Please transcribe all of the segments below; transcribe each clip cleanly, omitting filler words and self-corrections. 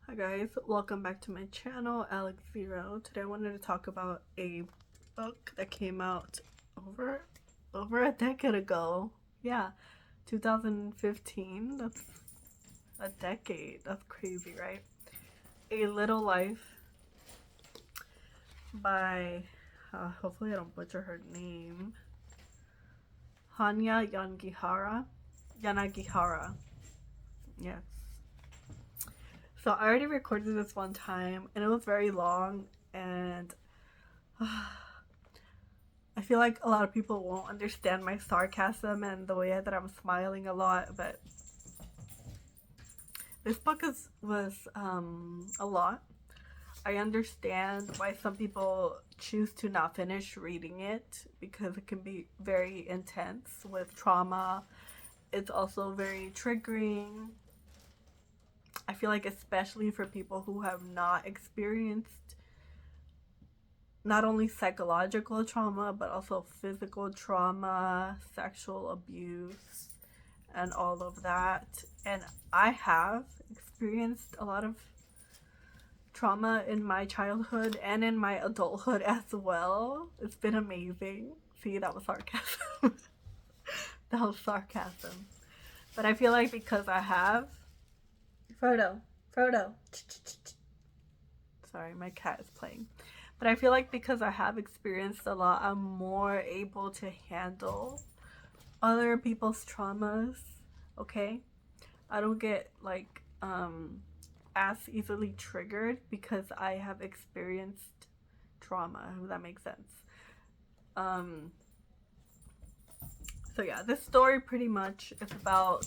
Hi guys, welcome back to my channel, Alexxx. Today I wanted to talk about a book that came out over a decade ago. Yeah, 2015. That's a decade. That's crazy, right? A Little Life by hopefully I don't butcher her name. Hanya Yanagihara. Yes. So I already recorded this one time and it was very long, and I feel like a lot of people won't understand my sarcasm and the way that I'm smiling a lot, but this book was a lot. I understand why some people choose to not finish reading it because it can be very intense with trauma. It's also very triggering. I feel like especially for people who have not experienced not only psychological trauma but also physical trauma, sexual abuse, and all of that. And I have experienced a lot of trauma in my childhood and in my adulthood as well. It's been amazing. See, that was sarcasm. That was sarcasm. But I feel like because I have Frodo. Sorry, my cat is playing. But I feel like because I have experienced a lot, I'm more able to handle other people's traumas. Okay? I don't get like as easily triggered because I have experienced trauma, if that makes sense. So yeah, this story pretty much is about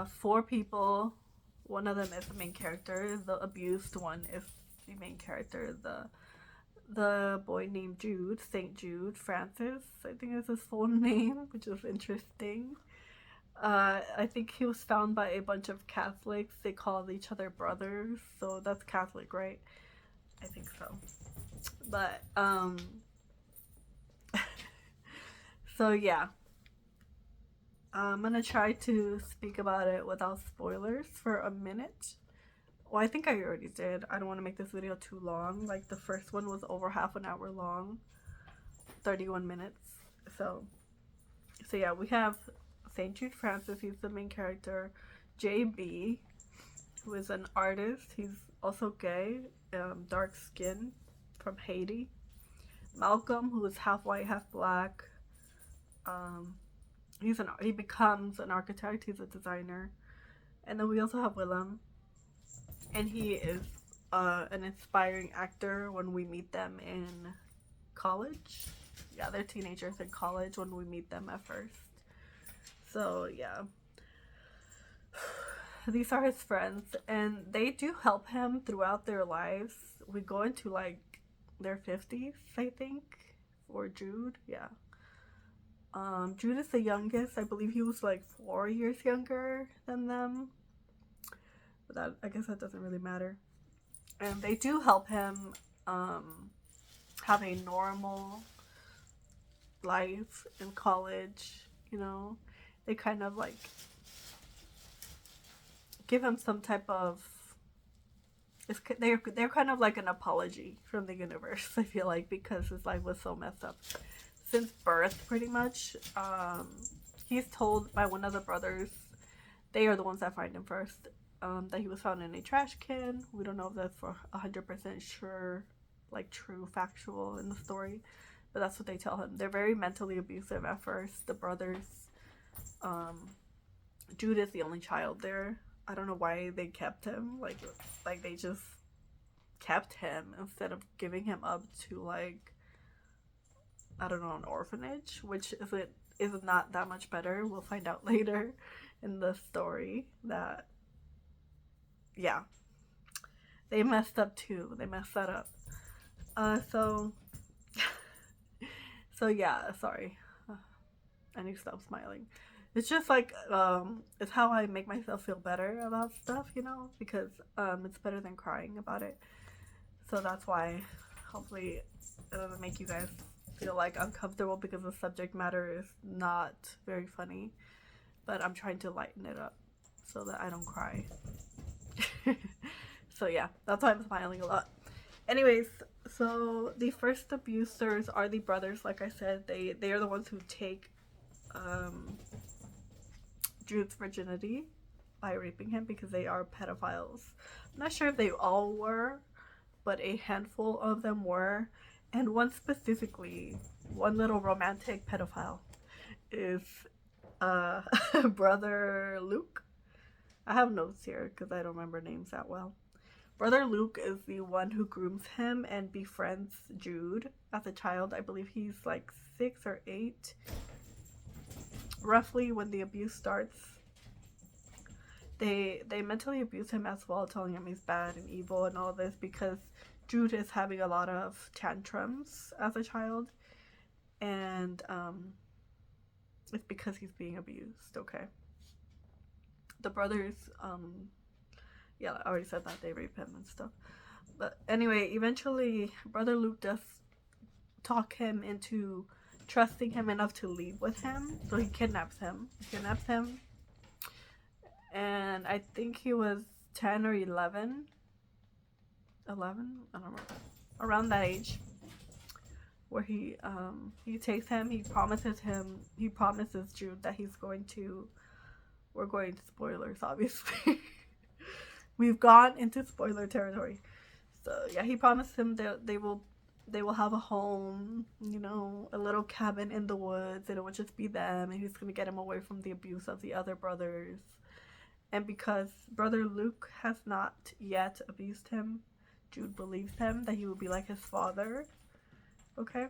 four people. One of them is the main character. The abused one is the main character. The boy named Jude, Saint Jude Francis, I think is his full name, which is interesting. I think he was found by a bunch of Catholics. They called each other brothers, so that's Catholic, right? I think so. But so yeah, I'm gonna try to speak about it without spoilers for a minute. Well, I think I already did. I don't want to make this video too long. Like the first one was over half an hour long, 31 minutes. So yeah, we have St. Jude Francis, he's the main character. JB, who is an artist, he's also gay, dark skin, from Haiti. Malcolm, who is half white, half black. He becomes an architect, he's a designer. And then we also have Willem, and he is an inspiring actor when we meet them in college. Yeah, they're teenagers in college when we meet them at first. So yeah, these are his friends and they do help him throughout their lives. We go into like their 50s, I think, for Jude. Yeah. Jude is the youngest. I believe he was like 4 years younger than them, but that, I guess that doesn't really matter. And they do help him have a normal life in college, you know. They kind of like give him some type of they're kind of like an apology from the universe, I feel like, because his life was so messed up since birth pretty much. He's told by one of the brothers, they are the ones that find him first, that he was found in a trash can. We don't know if that's for 100% sure, like true factual in the story, but that's what they tell him. They're very mentally abusive at first, the brothers. Jude is the only child there. I don't know why they kept him. Like they just kept him instead of giving him up to, like, I don't know, an orphanage, which is not that much better. We'll find out later in the story that, yeah, they messed up too. They messed that up. So yeah, sorry. I need to stop smiling. It's just like, it's how I make myself feel better about stuff, you know, because it's better than crying about it. So that's why, hopefully it doesn't make you guys feel like uncomfortable, because the subject matter is not very funny, but I'm trying to lighten it up so that I don't cry. So yeah, that's why I'm smiling a lot. Anyways, so the first abusers are the brothers. Like I said, they are the ones who take um, Jude's virginity by raping him because they are pedophiles. I'm not sure if they all were, but a handful of them were, and one specifically, one little romantic pedophile is uh, brother Luke. I have notes here because I don't remember names that well. Brother Luke is the one who grooms him and befriends Jude as a child. I believe he's like 6 or 8, roughly when the abuse starts. They mentally abuse him as well, telling him he's bad and evil and all this because Jude is having a lot of tantrums as a child, and it's because he's being abused. Okay, the brothers, yeah, I already said that they rape him and stuff. But anyway, eventually, brother Luke does talk him into trusting him enough to leave with him, so he kidnaps him. And I think he was 10 or 11. 11? I don't remember. Around that age. Where he takes him, he promises Jude that we're going to spoilers, obviously. We've gone into spoiler territory. So yeah, he promised him that they will have a home, a little cabin in the woods, and it would just be them, and he's gonna get him away from the abuse of the other brothers. And because brother Luke has not yet abused him, Jude believes him that he will be like his father. Okay.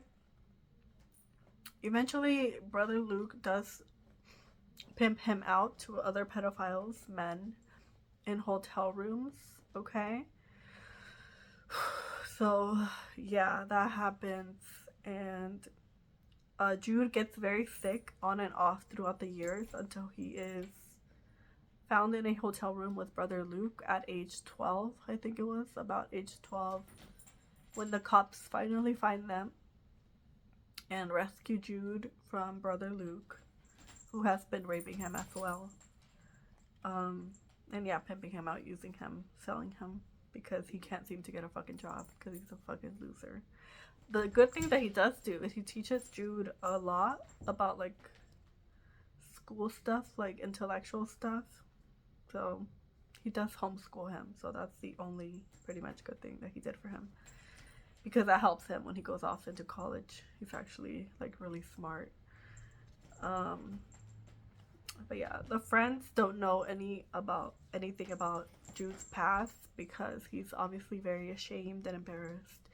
Eventually, brother Luke does pimp him out to other pedophiles, men, in hotel rooms. Okay. So yeah, that happens, and Jude gets very sick on and off throughout the years until he is found in a hotel room with brother Luke at age 12. I think it was about age 12 when the cops finally find them and rescue Jude from brother Luke, who has been raping him as well. And yeah, pimping him out, using him, selling him, because he can't seem to get a fucking job because he's a fucking loser. The good thing that he does do is he teaches Jude a lot about like school stuff, like intellectual stuff. So he does homeschool him, so that's the only pretty much good thing that he did for him, because that helps him when he goes off into college. He's actually like really smart. But yeah, the friends don't know anything about Jude's past because he's obviously very ashamed and embarrassed,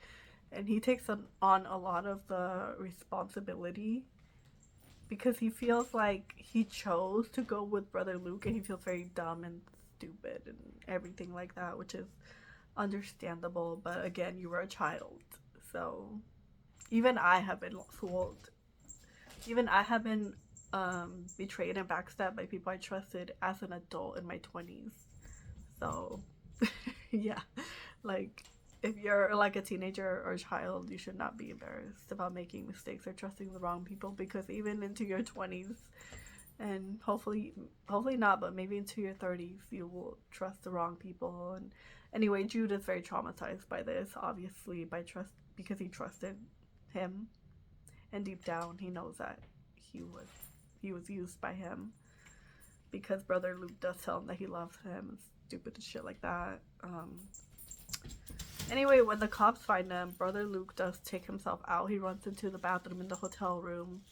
and he takes on a lot of the responsibility because he feels like he chose to go with brother Luke, and he feels very dumb and stupid and everything like that, which is understandable. But again, you were a child, so even I have been fooled. Even I have been betrayed and backstabbed by people I trusted as an adult in my 20s. So yeah, like if you're like a teenager or a child, you should not be embarrassed about making mistakes or trusting the wrong people, because even into your 20s, and hopefully not, but maybe into your 30s, you will trust the wrong people. And anyway, Jude is very traumatized by this, obviously, because he trusted him, and deep down he knows that he was used by him, because brother Luke does tell him that he loves him and stupid shit like that. Anyway, when the cops find him, brother Luke does take himself out. He runs into the bathroom in the hotel room,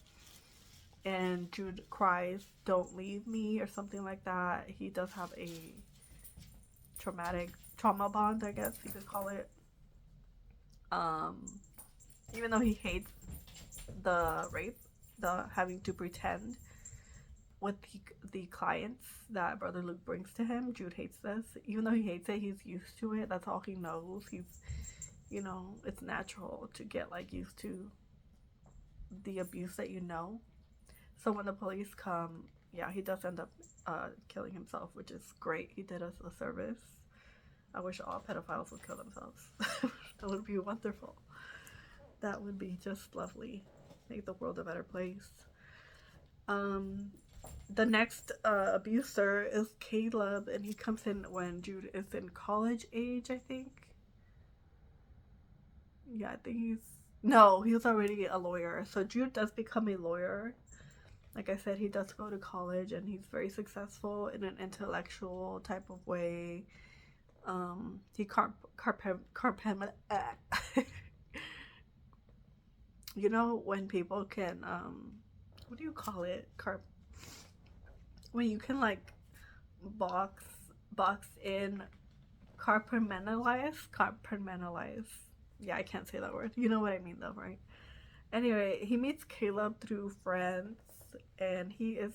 and Jude cries, "Don't leave me," or something like that. He does have a trauma bond, I guess you could call it. Even though he hates the rape, the having to pretend with the clients that brother Luke brings to him, Jude hates this. Even though he hates it, he's used to it. That's all he knows. It's natural to get like used to the abuse that you know. So when the police come, yeah, he does end up killing himself, which is great. He did us a service. I wish all pedophiles would kill themselves. That would be wonderful. That would be just lovely. Make the world a better place. the next abuser is Caleb, and he comes in when Jude is in college age, I think. Yeah, I think he's. No, he was already a lawyer. So Jude does become a lawyer. Like I said, he does go to college and he's very successful in an intellectual type of way. He you know when people can what do you call it? When you can like box box in compartmentalize. Yeah, I can't say that word. You know what I mean though, right? Anyway, he meets Caleb through friends, and he is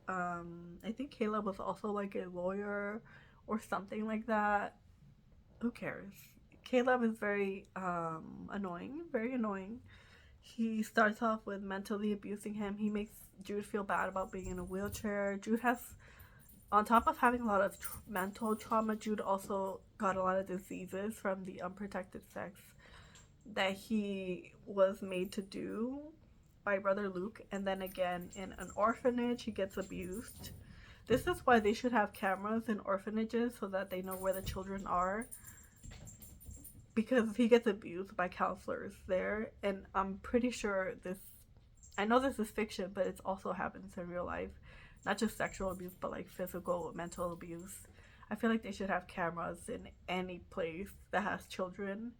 I think Caleb was also like a lawyer or something like that. Who cares? Caleb is very annoying. He starts off with mentally abusing him. He makes Jude feel bad about being in a wheelchair. Jude has, on top of having a lot of mental trauma, Jude also got a lot of diseases from the unprotected sex that he was made to do by Brother Luke. And then again, in an orphanage, he gets abused. This is why they should have cameras in orphanages so that they know where the children are. Because he gets abused by counselors there. And I'm pretty sure I know this is fiction, but it also happens in real life. Not just sexual abuse, but like physical, mental abuse. I feel like they should have cameras in any place that has children.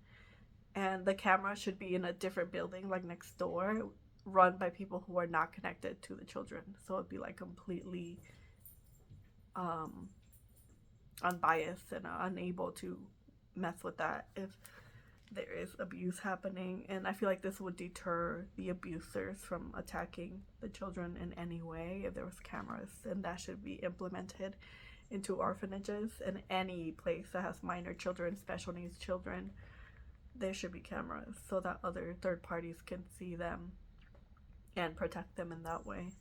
And the camera should be in a different building, like next door, run by people who are not connected to the children. So it'd be like completely unbiased and unable to mess with that if there is abuse happening. And I feel like this would deter the abusers from attacking the children in any way if there was cameras, and that should be implemented into orphanages and any place that has minor children, special needs children. There should be cameras so that other third parties can see them and protect them in that way.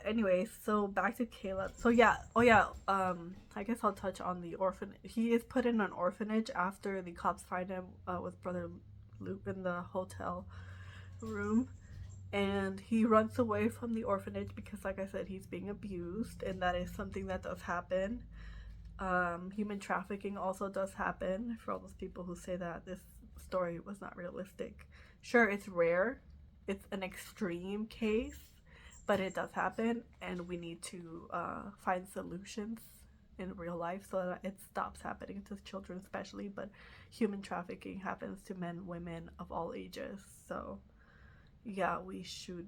Anyway, so back to Caleb. So yeah, I guess I'll touch on the orphan. He is put in an orphanage after the cops find him with Brother Luke in the hotel room, and he runs away from the orphanage because, like I said, he's being abused, and that is something that does happen. Human trafficking also does happen, for all those people who say that this story was not realistic. Sure, it's rare, it's an extreme case, but it does happen, and we need to find solutions in real life so that it stops happening to children especially. But human trafficking happens to men, women of all ages. So yeah, we should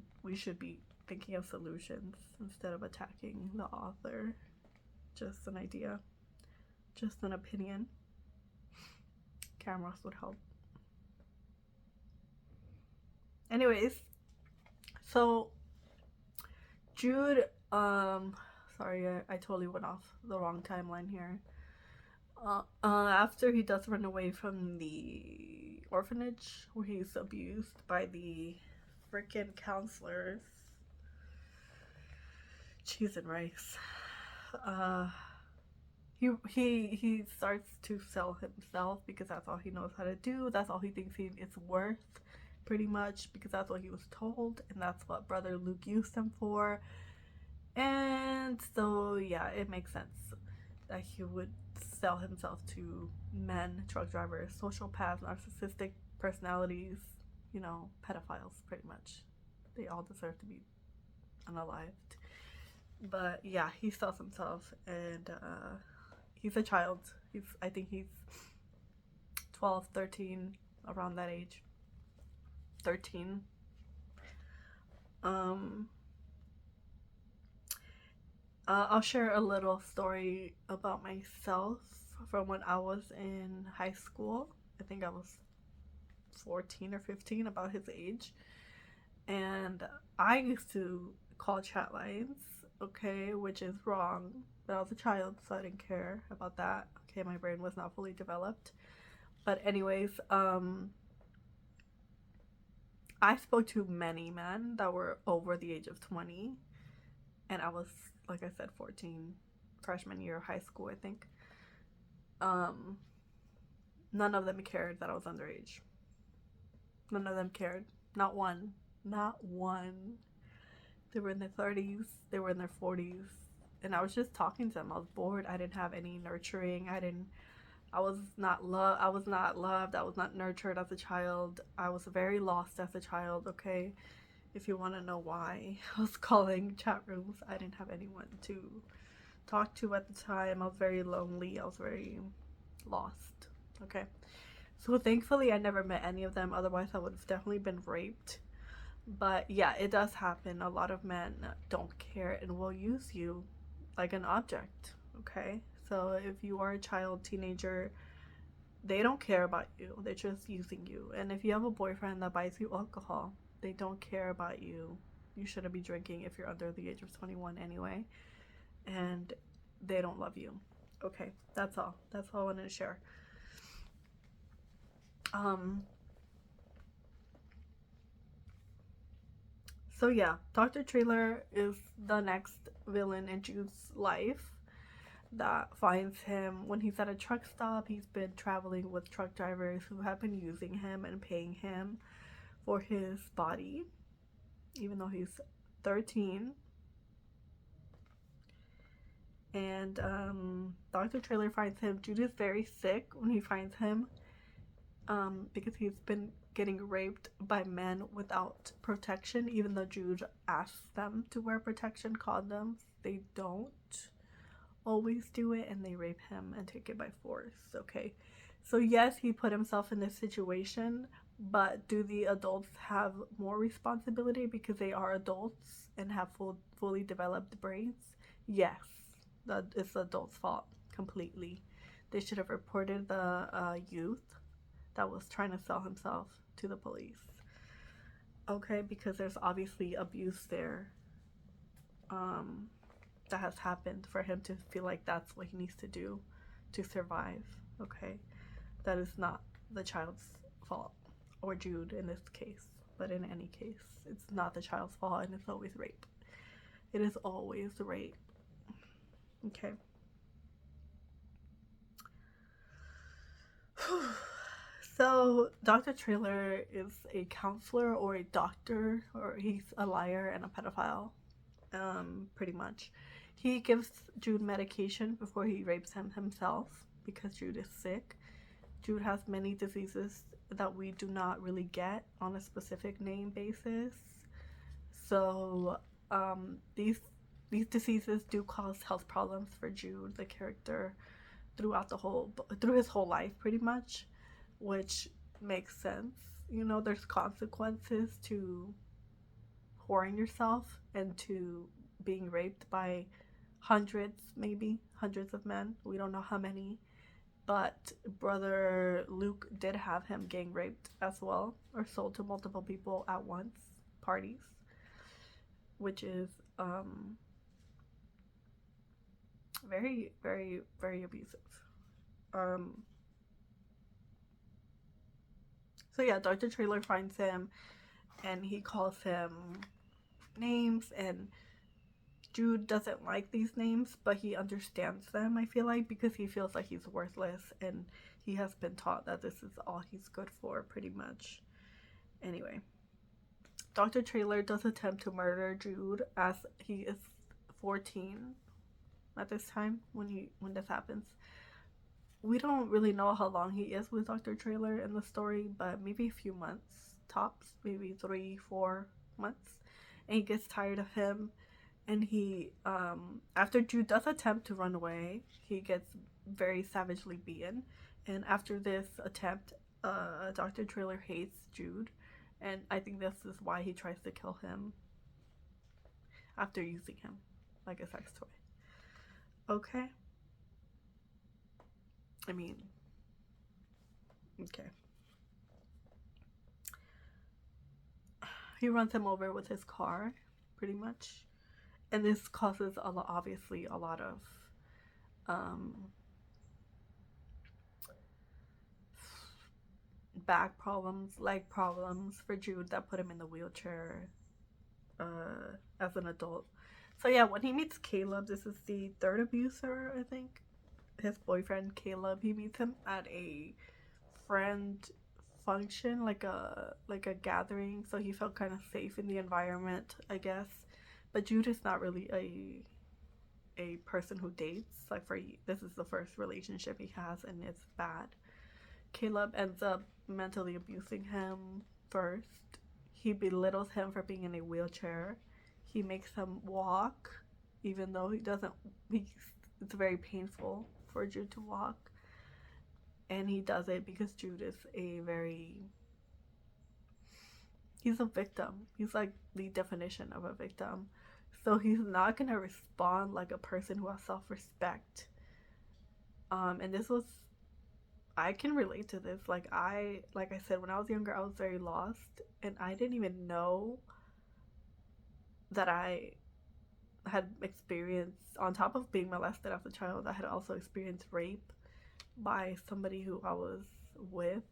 be thinking of solutions instead of attacking the author. Just an idea, just an opinion. Cameras would help. Anyways, so Jude, sorry, I totally went off the wrong timeline here. After he does run away from the orphanage where he's abused by the freaking counselors, cheese and rice. He starts to sell himself because that's all he knows how to do. That's all he thinks he is worth, pretty much, because that's what he was told, and that's what Brother Luke used him for. And so yeah, it makes sense that he would sell himself to men, truck drivers, sociopaths, narcissistic personalities, pedophiles, pretty much. They all deserve to be unalived. But yeah, he sells himself, and he's a child. I think he's 12, 13, around that age. 13. I'll share a little story about myself from when I was in high school. I think I was 14 or 15, about his age. And I used to call chat lines, okay, which is wrong. But I was a child, so I didn't care about that. Okay, my brain was not fully developed. But anyways, I spoke to many men that were over the age of 20. And I was, like I said, 14, freshman year of high school, I think. None of them cared that I was underage. None of them cared. Not one. Not one. They were in their 30s, they were in their 40s, and I was just talking to them. I was bored. I didn't have any nurturing. I was not loved. I was not loved. I was not nurtured as a child. I was very lost as a child, okay? If you want to know why I was calling chat rooms, I didn't have anyone to talk to at the time. I was very lonely. I was very lost, okay? So thankfully I never met any of them, otherwise I would have definitely been raped. But yeah, it does happen. A lot of men don't care and will use you like an object, okay? So if you are a child, teenager, they don't care about you. They're just using you. And if you have a boyfriend that buys you alcohol, they don't care about you. You shouldn't be drinking if you're under the age of 21 anyway. And they don't love you. Okay, that's all. That's all I wanted to share. So yeah, Dr. Trailer is the next villain in Jude's life that finds him when he's at a truck stop. He's been traveling with truck drivers who have been using him and paying him for his body, even though he's 13. And Dr. Trailer finds him. Jude is very sick when he finds him, because he's been getting raped by men without protection. Even though Jude asks them to wear protection condoms, they don't always do it, and they rape him and take it by force, okay? So yes, he put himself in this situation, but do the adults have more responsibility because they are adults and have fully developed brains? Yes, that it's the adults' fault completely. They should have reported the youth that was trying to sell himself to the police, okay? Because there's obviously abuse there that has happened for him to feel like that's what he needs to do to survive, okay? That is not the child's fault, or Jude in this case, but in any case, it's not the child's fault, and it's always rape. It is always rape, okay? So Dr. Trailer is a counselor or a doctor, or he's a liar and a pedophile, pretty much. He gives Jude medication before he rapes him himself because Jude is sick. Jude has many diseases that we do not really get on a specific name basis. So these diseases do cause health problems for Jude, the character, through his whole life, pretty much, which makes sense. You know, there's consequences to whoring yourself and to being raped by maybe hundreds of men. We don't know how many, but brother Luke did have him gang raped as well, or sold to multiple people at once, parties, which is very, very, very abusive. So yeah, Dr. Trailer finds him and he calls him names, and Jude doesn't like these names, but he understands them, I feel like, because he feels like he's worthless and he has been taught that this is all he's good for, pretty much. Anyway, Dr. Trailer does attempt to murder Jude as he is 14 at this time when this happens. We don't really know how long he is with Dr. Trailer in the story, but maybe a few months tops, maybe 3-4 months, and he gets tired of him. And he, after Jude does attempt to run away, he gets very savagely beaten. And after this attempt, Dr. Trailer hates Jude. And I think this is why he tries to kill him after using him like a sex toy. Okay? I mean, okay. He runs him over with his car, pretty much. And this causes obviously a lot of back problems, leg problems for Jude that put him in the wheelchair as an adult. So yeah, when he meets Caleb, this is the third abuser, I think. His boyfriend Caleb, he meets him at a friend function, like a gathering, so he felt kind of safe in the environment, I guess, But Jude is not really a person who dates. Like, this is the first relationship he has, and it's bad. Caleb ends up mentally abusing him first. He belittles him for being in a wheelchair. He makes him walk, even though he doesn't. It's very painful for Jude to walk. And he does it because Jude is he's a victim. He's like the definition of a victim. So he's not gonna respond like a person who has self-respect. And I can relate to this. Like I said, when I was younger, I was very lost, and I didn't even know that I had experienced, on top of being molested as a child, I had also experienced rape by somebody who I was with,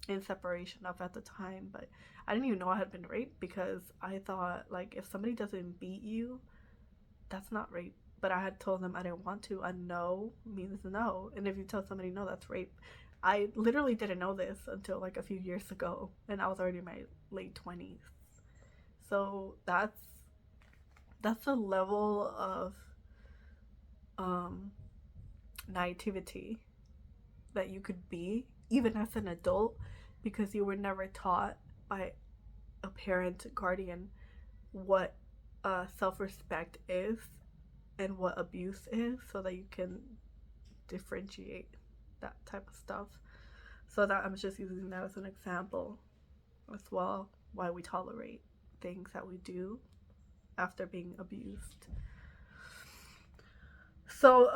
in separation of at the time. But I didn't even know I had been raped, because I thought, like, if somebody doesn't beat you, that's not rape. But I had told them I didn't want to. A no means no, and if you tell somebody no, that's rape. I literally didn't know this until like a few years ago, and I was already in my late 20s. So that's a level of naivety that you could be, even as an adult, because you were never taught by a parent, guardian, what self-respect is and what abuse is, so that you can differentiate that type of stuff. So that I'm just using that as an example as well, why we tolerate things that we do after being abused. So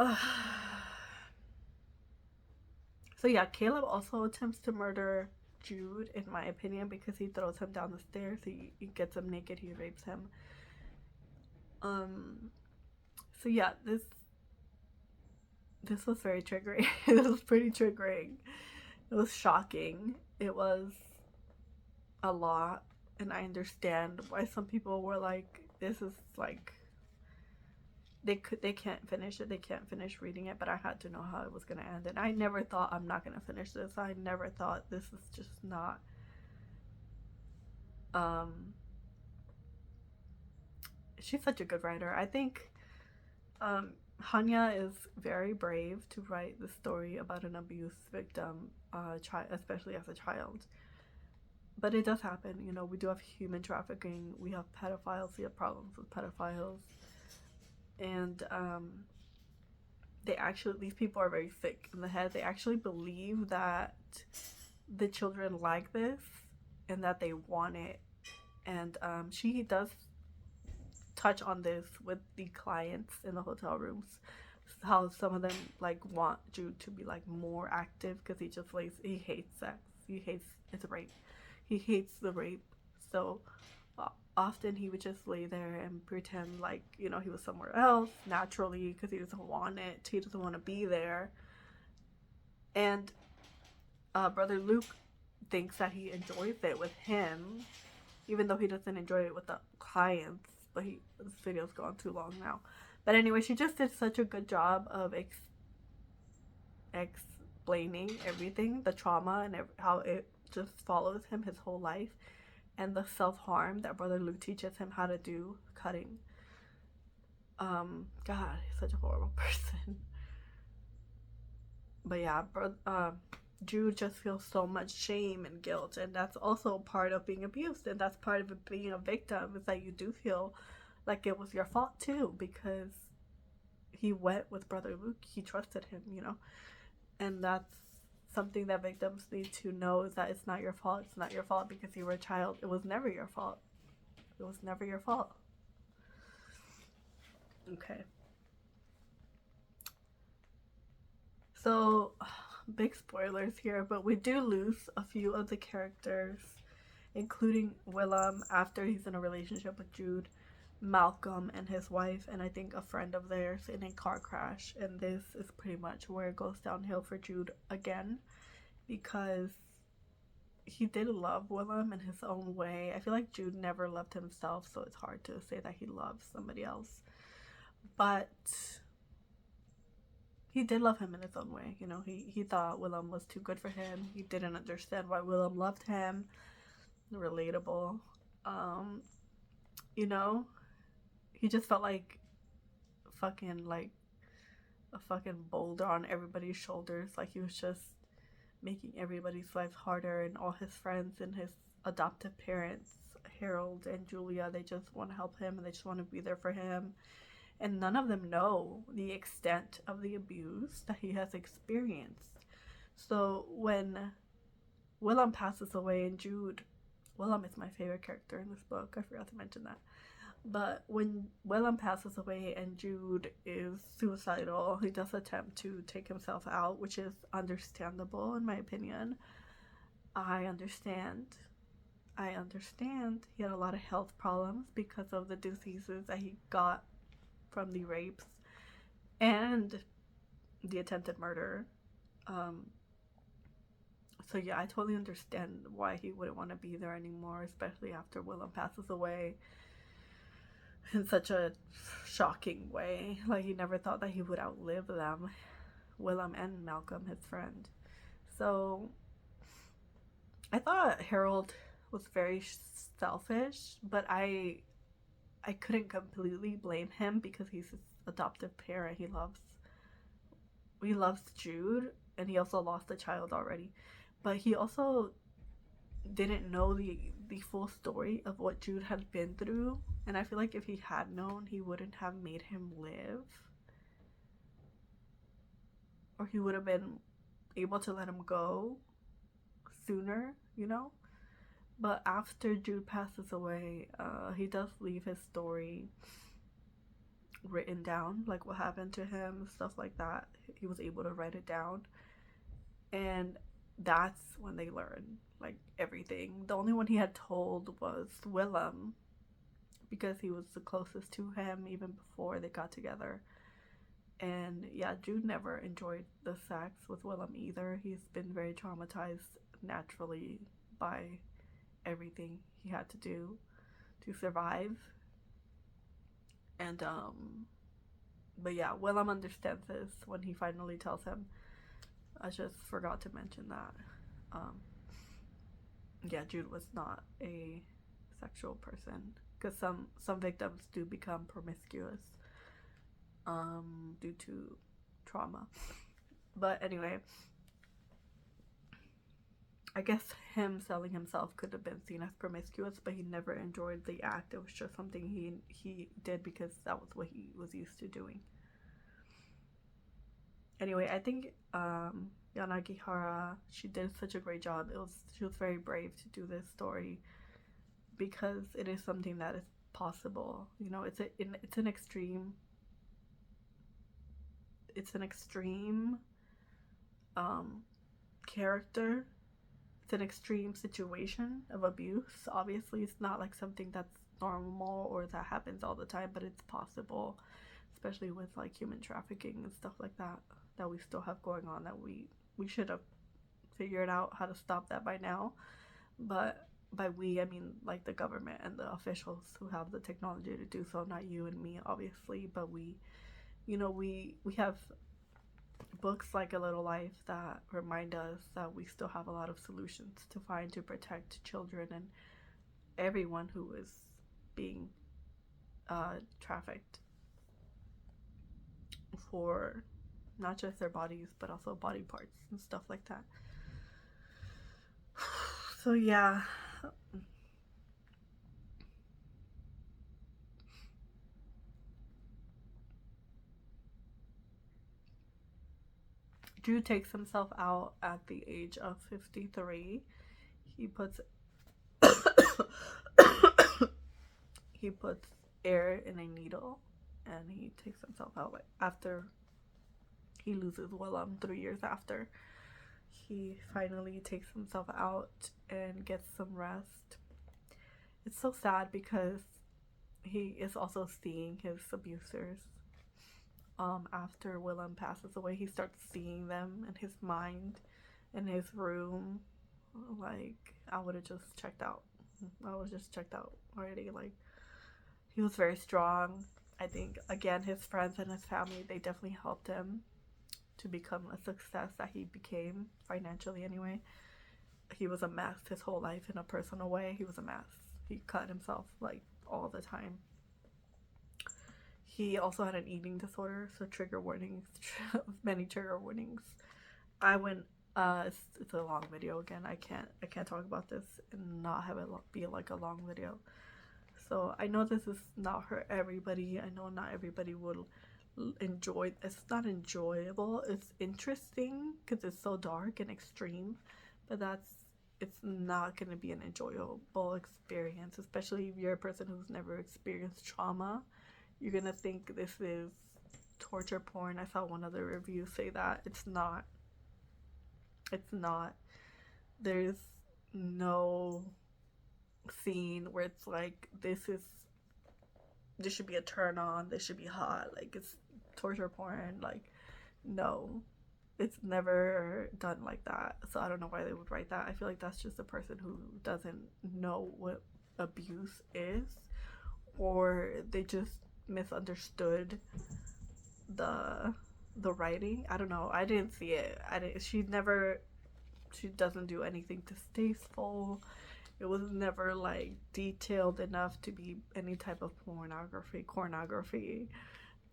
yeah, Caleb also attempts to murder Jude, in my opinion, because he throws him down the stairs. He gets him naked, he rapes him. So yeah, this was very triggering. It was pretty triggering. It was shocking. It was a lot, and I understand why some people were like, this is like, they can't finish it. They can't finish reading it, but I had to know how it was going to end. And I never thought, I'm not going to finish this. I never thought, this is just not she's such a good writer. I think Hanya is very brave to write the story about an abuse victim, especially as a child. But it does happen, you know. We do have human trafficking. We have pedophiles. We have problems with pedophiles, and these people are very sick in the head. They actually believe that the children like this and that they want it. And she does touch on this with the clients in the hotel rooms, how some of them like want Jude to be like more active, because he hates sex, it's rape, he hates the rape. So often he would just lay there and pretend like, you know, he was somewhere else naturally, because he doesn't want it, he doesn't want to be there. And brother Luke thinks that he enjoys it with him, even though he doesn't enjoy it with the clients. But this video's gone too long now. But anyway, she just did such a good job of explaining everything, the trauma, and how it just follows him his whole life, and the self-harm that brother Luke teaches him how to do, cutting. God, he's such a horrible person. But yeah, Jude just feels so much shame and guilt, and that's also part of being abused, and that's part of being a victim, is that you do feel like it was your fault too, because he went with brother Luke, he trusted him, you know. And that's something that victims need to know, is that it's not your fault. It's not your fault because you were a child. It was never your fault. It was never your fault. Okay. So big spoilers here, but we do lose a few of the characters, including Willem after he's in a relationship with Jude, Malcolm and his wife, and I think a friend of theirs, in a car crash. And this is pretty much where it goes downhill for Jude again, because he did love Willem in his own way. I feel like Jude never loved himself, so it's hard to say that he loves somebody else, but he did love him in his own way. You know, he thought Willem was too good for him. He didn't understand why Willem loved him. Relatable. you know, he just felt like fucking like a fucking boulder on everybody's shoulders. Like he was just making everybody's life harder, and all his friends and his adoptive parents, Harold and Julia, they just want to help him and they just want to be there for him. And none of them know the extent of the abuse that he has experienced. So when Willem passes away, and Jude, Willem is my favorite character in this book, I forgot to mention that. But when Willem passes away and Jude is suicidal, he does attempt to take himself out, which is understandable in my opinion. I understand. I understand. He had a lot of health problems because of the diseases that he got from the rapes and the attempted murder. So yeah, I totally understand why he wouldn't want to be there anymore, especially after Willem passes away in such a shocking way. Like he never thought that he would outlive them, Willem and Malcolm, his friend. So I thought Harold was very selfish, but I couldn't completely blame him because he's his adoptive parent. He loves Jude, and he also lost a child already. But he also didn't know the full story of what Jude had been through, and I feel like if he had known, he wouldn't have made him live, or he would have been able to let him go sooner, you know. But after Jude passes away, he does leave his story written down, like what happened to him, stuff like that. He was able to write it down, and that's when they learn like everything. The only one he had told was Willem, because he was the closest to him even before they got together. And yeah, Jude never enjoyed the sex with Willem either. He's been very traumatized naturally by everything he had to do to survive. And but yeah, Willem understands this when he finally tells him. I just forgot to mention that. Yeah, Jude was not a sexual person, because some victims do become promiscuous due to trauma. But anyway, I guess him selling himself could have been seen as promiscuous, but he never enjoyed the act. It was just something he did because that was what he was used to doing. Anyway, I think Yanagihara, she did such a great job. She was very brave to do this story because it is something that is possible. You know, it's an extreme character. It's an extreme situation of abuse. Obviously, it's not like something that's normal or that happens all the time, but it's possible, especially with like human trafficking and stuff like that we still have going on, that we should have figured out how to stop that by now. But by we, I mean like the government and the officials who have the technology to do so, not you and me, obviously. But we have books like A Little Life that remind us that we still have a lot of solutions to find to protect children and everyone who is being trafficked for not just their bodies but also body parts and stuff like that. So yeah, Drew takes himself out at the age of 53. He puts he puts air in a needle and he takes himself out after he loses Willem 3 years after. He finally takes himself out and gets some rest. It's so sad because he is also seeing his abusers. After Willem passes away, he starts seeing them in his mind, in his room. Like, I would have just checked out. I was just checked out already. Like, he was very strong. I think, again, his friends and his family, they definitely helped him to become a success that he became, financially anyway. He was a mess his whole life in a personal way. He was a mess. He cut himself like all the time. He also had an eating disorder, so trigger warnings, many trigger warnings. I went. It's a long video again. I can't talk about this and not have it be like a long video. So I know this is not for everybody. I know not everybody will enjoy. It's not enjoyable. It's interesting because it's so dark and extreme, but it's not going to be an enjoyable experience, especially if you're a person who's never experienced trauma. You're gonna think this is torture porn. I saw one other review say that. It's not. It's not. There's no scene where it's like this should be a turn on, this should be hot, like it's torture porn. Like, no, it's never done like that. So I don't know why they would write that. I feel like that's just a person who doesn't know what abuse is, or they just misunderstood the writing. I don't know. I didn't see it. She doesn't do anything distasteful. It was never like detailed enough to be any type of pornography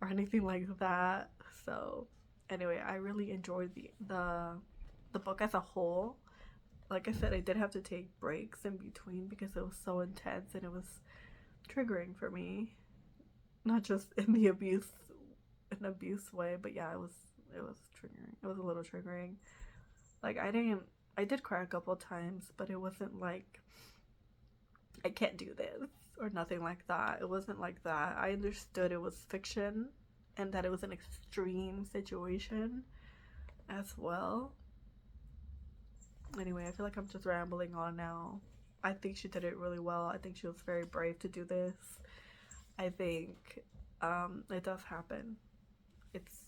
or anything like that. So anyway, I really enjoyed the book as a whole. Like I said, I did have to take breaks in between because it was so intense and it was triggering for me. Not just in the abuse way, but yeah, it was triggering. It was a little triggering. Like I did cry a couple of times, but it wasn't like I can't do this or nothing like that. It wasn't like that. I understood it was fiction and that it was an extreme situation as well. Anyway, I feel like I'm just rambling on now. I think she did it really well. I think she was very brave to do this. I think it does happen. It's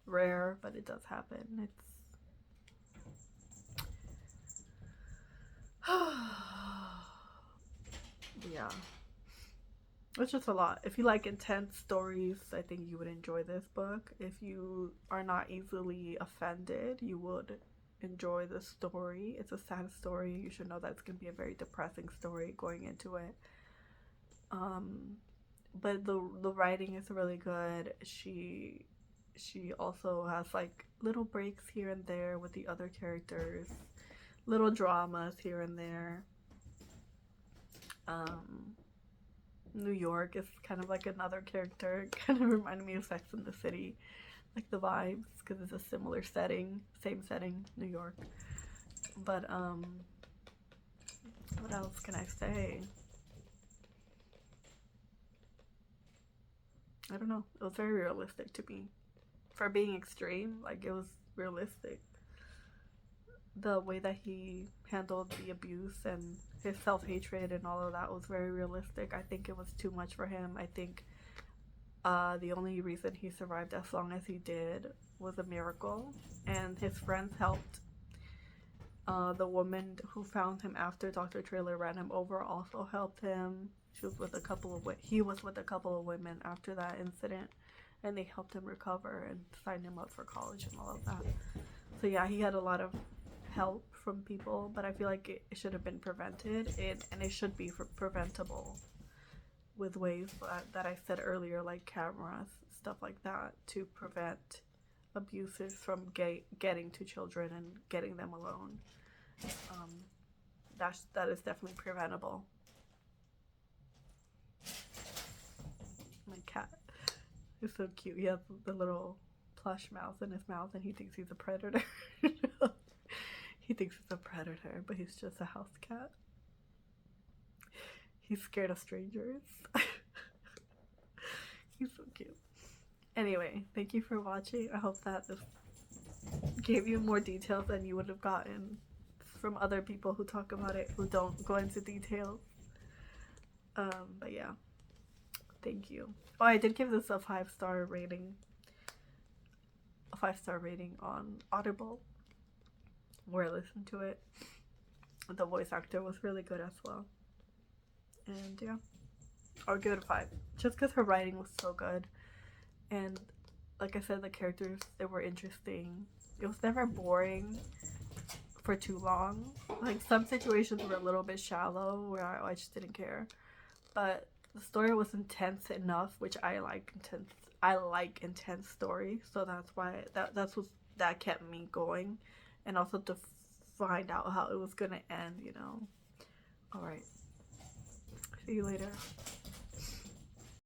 rare, but it does happen. It's yeah, it's just a lot. If you like intense stories, I think you would enjoy this book. If you are not easily offended, you would enjoy the story. It's a sad story. You should know that it's gonna be a very depressing story going into it. But the writing is really good. She also has like little breaks here and there with the other characters, little dramas here and there. New York is kind of like another character. It kind of reminded me of Sex and the City, like the vibes, because it's a similar setting, same setting, New York. But what else can I say? I don't know. It was very realistic to me. For being extreme, like it was realistic. The way that he handled the abuse and his self-hatred and all of that was very realistic. I think it was too much for him. I think the only reason he survived as long as he did was a miracle. And his friends helped. The woman who found him after Dr. Trailer ran him over also helped him. He was with a couple of women after that incident, and they helped him recover and signed him up for college and all of that. So yeah, he had a lot of help from people, but I feel like it should have been prevented, and it should be preventable with ways that I said earlier, like cameras, stuff like that, to prevent abuses from getting to children and getting them alone. That is definitely preventable. My cat is so cute. He has the little plush mouse in his mouth, and he thinks he's a predator. He thinks he's a predator, but he's just a house cat. He's scared of strangers. He's so cute. Anyway, thank you for watching. I hope that this gave you more details than you would have gotten from other people who talk about it, who don't go into details. But yeah, thank you. Oh, I did give this a 5-star rating. A 5-star rating on Audible, where I listened to it. The voice actor was really good as well. And yeah, I'll give it a 5. Just because her writing was so good. And like I said, the characters, they were interesting. It was never boring for too long. Like some situations were a little bit shallow where I just didn't care. But the story was intense enough, which I like intense. I like intense stories, so that's why that's what that kept me going, and also to find out how it was gonna end. You know. All right. See you later.